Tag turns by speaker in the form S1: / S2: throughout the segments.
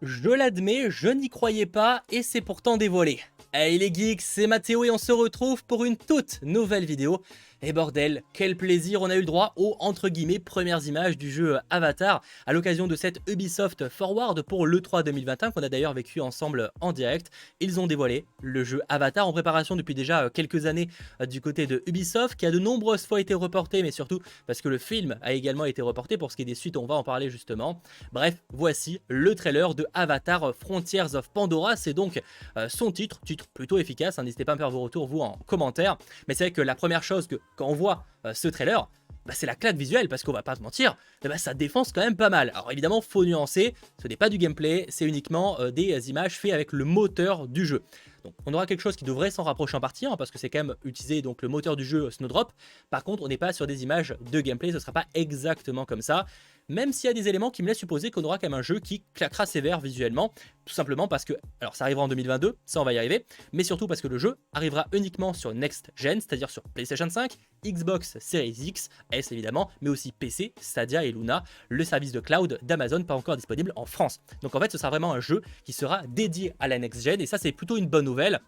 S1: Je l'admets, je n'y croyais pas et c'est pourtant dévoilé. Hey les geeks, c'est Mathéo et on se retrouve pour une toute nouvelle vidéo. Et bordel, quel plaisir, on a eu le droit aux entre guillemets premières images du jeu Avatar à l'occasion de cette Ubisoft Forward pour l'E3 2021 qu'on a d'ailleurs vécu ensemble en direct. Ils ont dévoilé le jeu Avatar en préparation depuis déjà quelques années du côté de Ubisoft qui a de nombreuses fois été reporté, mais surtout parce que le film a également été reporté. Pour ce qui est des suites, on va en parler justement. Bref, voici le trailer de Avatar Frontiers of Pandora. C'est donc son titre plutôt efficace, hein. N'hésitez pas à me faire vos retours vous en commentaire. Mais c'est vrai que la première chose que quand on voit ce trailer, c'est la claque visuelle, parce qu'on va pas se mentir, ça défonce quand même pas mal. Alors évidemment, faut nuancer, ce n'est pas du gameplay, c'est uniquement des images faites avec le moteur du jeu. Donc on aura quelque chose qui devrait s'en rapprocher en partie, hein, parce que c'est quand même utiliser donc le moteur du jeu Snowdrop. Par contre, on n'est pas sur des images de gameplay, ce ne sera pas exactement comme ça. Même s'il y a des éléments qui me laissent supposer qu'on aura quand même un jeu qui claquera sévère visuellement, tout simplement parce que, alors ça arrivera en 2022, ça on va y arriver, mais surtout parce que le jeu arrivera uniquement sur Next Gen, c'est-à-dire sur PlayStation 5, Xbox Series X, S évidemment, mais aussi PC, Stadia et Luna, le service de cloud d'Amazon pas encore disponible en France. Donc en fait ce sera vraiment un jeu qui sera dédié à la Next Gen, et ça c'est plutôt une bonne nouvelle.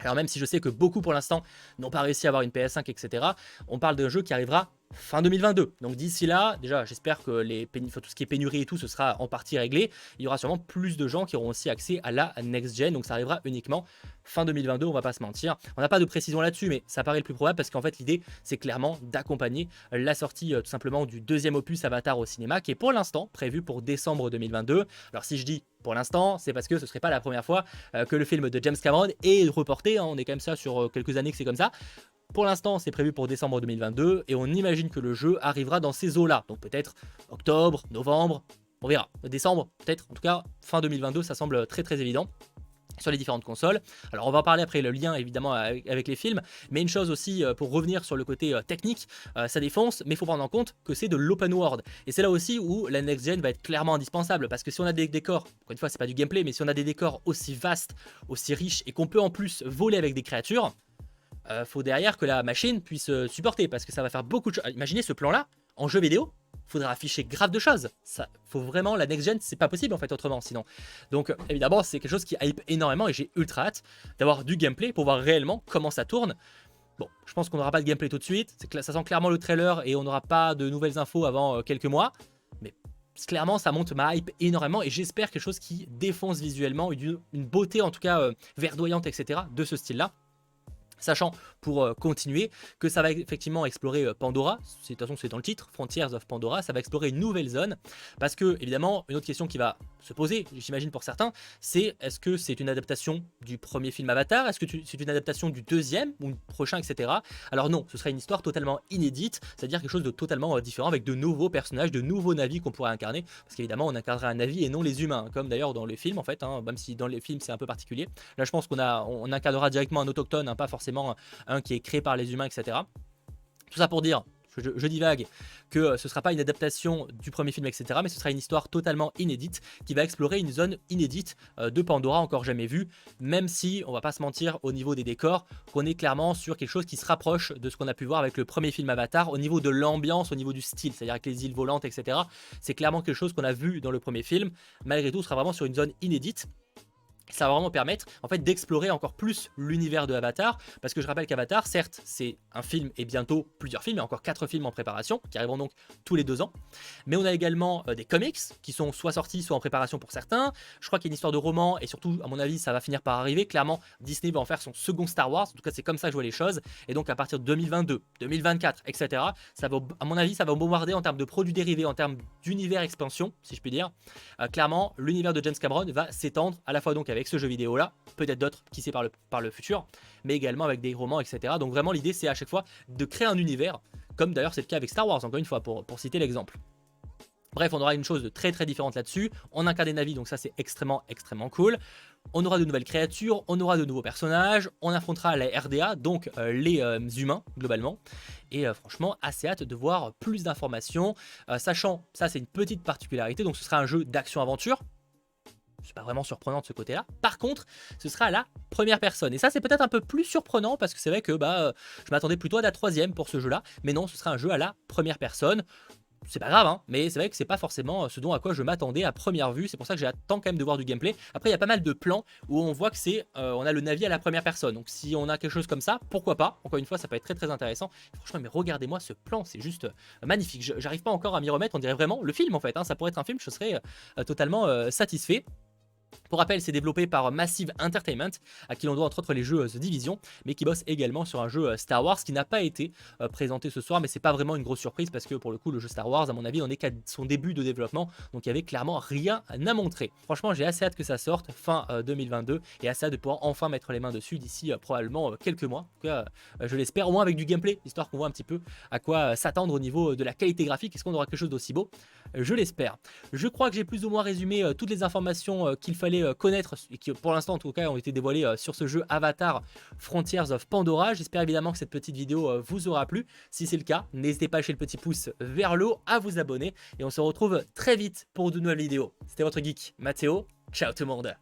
S1: Alors même si je sais que beaucoup pour l'instant n'ont pas réussi à avoir une PS5, etc., on parle d'un jeu qui arrivera fin 2022. Donc d'ici là, déjà j'espère que tout ce qui est pénurie et tout, ce sera en partie réglé. Il y aura sûrement plus de gens qui auront aussi accès à la next gen, donc ça arrivera uniquement fin 2022, on va pas se mentir. On n'a pas de précision là-dessus, mais ça paraît le plus probable parce qu'en fait l'idée c'est clairement d'accompagner la sortie tout simplement du deuxième opus Avatar au cinéma, qui est pour l'instant prévu pour décembre 2022. Alors si je dis pour l'instant, c'est parce que ce serait pas la première fois que le film de James Cameron est reporté, hein. On est quand même ça sur quelques années que c'est comme ça. Pour l'instant, c'est prévu pour décembre 2022 et on imagine que le jeu arrivera dans ces eaux-là. Donc peut-être octobre, novembre, on verra. Décembre, peut-être, en tout cas, fin 2022, ça semble très très évident sur les différentes consoles. Alors on va en parler après, le lien évidemment avec les films, mais une chose aussi pour revenir sur le côté technique, ça défonce, mais il faut prendre en compte que c'est de l'open world, et c'est là aussi où la next gen va être clairement indispensable, parce que si on a des décors, encore une fois c'est pas du gameplay, mais si on a des décors aussi vastes, aussi riches, et qu'on peut en plus voler avec des créatures, faut derrière que la machine puisse supporter, parce que ça va faire beaucoup de choses. Imaginez ce plan là en jeu vidéo, faudra afficher grave de choses. Ça, faut vraiment, la next gen, c'est pas possible en fait autrement sinon. Donc évidemment, c'est quelque chose qui hype énormément et j'ai ultra hâte d'avoir du gameplay pour voir réellement comment ça tourne. Bon, je pense qu'on n'aura pas de gameplay tout de suite, ça sent clairement le trailer et on n'aura pas de nouvelles infos avant quelques mois. Mais clairement, ça monte ma hype énormément et j'espère quelque chose qui défonce visuellement, une beauté en tout cas verdoyante, etc. de ce style-là. Sachant, pour continuer, que ça va effectivement explorer Pandora, de toute façon c'est dans le titre, Frontiers of Pandora, ça va explorer une nouvelle zone, parce que évidemment, une autre question qui va se poser, j'imagine pour certains, c'est est-ce que c'est une adaptation du premier film Avatar, est-ce que c'est une adaptation du deuxième, ou du prochain, etc. Alors non, ce serait une histoire totalement inédite, c'est-à-dire quelque chose de totalement différent, avec de nouveaux personnages, de nouveaux Na'vi qu'on pourrait incarner, parce qu'évidemment on incarnera un Na'vi et non les humains, comme d'ailleurs dans les films en fait, hein, même si dans les films c'est un peu particulier. Là je pense qu'on incarnera directement un autochtone, hein, pas forcément un qui est créé par les humains, etc. Tout ça pour dire, je divague, que ce ne sera pas une adaptation du premier film, etc. Mais ce sera une histoire totalement inédite qui va explorer une zone inédite de Pandora encore jamais vue, même si, on va pas se mentir, au niveau des décors, qu'on est clairement sur quelque chose qui se rapproche de ce qu'on a pu voir avec le premier film Avatar, au niveau de l'ambiance, au niveau du style, c'est-à-dire avec les îles volantes, etc. C'est clairement quelque chose qu'on a vu dans le premier film. Malgré tout, ce sera vraiment sur une zone inédite. Ça va vraiment permettre en fait d'explorer encore plus l'univers de Avatar, parce que je rappelle qu'Avatar, certes c'est un film et bientôt plusieurs films, il y a encore 4 films en préparation qui arriveront donc tous les 2 ans, mais on a également des comics qui sont soit sortis soit en préparation pour certains. Je crois qu'il y a une histoire de roman et surtout à mon avis ça va finir par arriver. Clairement Disney va en faire son second Star Wars, en tout cas c'est comme ça que je vois les choses, et donc à partir de 2022, 2024, etc. ça va, à mon avis ça va bombarder en termes de produits dérivés, en termes d'univers expansion si je puis dire. Clairement l'univers de James Cameron va s'étendre à la fois donc avec ce jeu vidéo là, peut-être d'autres qui sait par le futur, mais également avec des romans, etc. Donc vraiment l'idée c'est à chaque fois de créer un univers, comme d'ailleurs c'est le cas avec Star Wars, encore une fois pour citer l'exemple. Bref, on aura une chose de très très différente là-dessus. On incarne des Na'vi, donc ça c'est extrêmement cool. On aura de nouvelles créatures, on aura de nouveaux personnages, on affrontera la RDA, donc les humains globalement. Et franchement, assez hâte de voir plus d'informations. Sachant, ça c'est une petite particularité, donc ce sera un jeu d'action-aventure. C'est pas vraiment surprenant de ce côté-là. Par contre, ce sera à la première personne. Et ça, c'est peut-être un peu plus surprenant parce que c'est vrai que je m'attendais plutôt à la troisième pour ce jeu-là. Mais non, ce sera un jeu à la première personne. c'est pas grave, hein, mais c'est vrai que c'est pas forcément ce dont à quoi je m'attendais à première vue. C'est pour ça que j'attends quand même de voir du gameplay. Après, il y a pas mal de plans où on voit que on a le navire à la première personne. Donc si on a quelque chose comme ça, pourquoi pas. Encore une fois, ça peut être très très intéressant. Franchement, mais regardez-moi ce plan, c'est juste magnifique. J'arrive pas encore à m'y remettre. On dirait vraiment le film en fait, hein. Ça pourrait être un film, je serais totalement satisfait. Pour rappel, c'est développé par Massive Entertainment, à qui l'on doit entre autres les jeux The Division, mais qui bosse également sur un jeu Star Wars qui n'a pas été présenté ce soir, mais c'est pas vraiment une grosse surprise parce que pour le coup, le jeu Star Wars, à mon avis, on est qu'à son début de développement, donc il y avait clairement rien à montrer. Franchement, j'ai assez hâte que ça sorte fin 2022 et assez hâte de pouvoir enfin mettre les mains dessus d'ici probablement quelques mois. En tout cas, je l'espère, au moins avec du gameplay, histoire qu'on voit un petit peu à quoi s'attendre au niveau de la qualité graphique. Est-ce qu'on aura quelque chose d'aussi beau? Je l'espère. Je crois que j'ai plus ou moins résumé toutes les informations qu'il fallait connaître et qui pour l'instant en tout cas ont été dévoilées sur ce jeu Avatar Frontiers of Pandora. J'espère évidemment que cette petite vidéo vous aura plu. Si c'est le cas, n'hésitez pas à lâcher le petit pouce vers le haut, à vous abonner et on se retrouve très vite pour de nouvelles vidéos. C'était votre geek Mathéo, ciao tout le monde.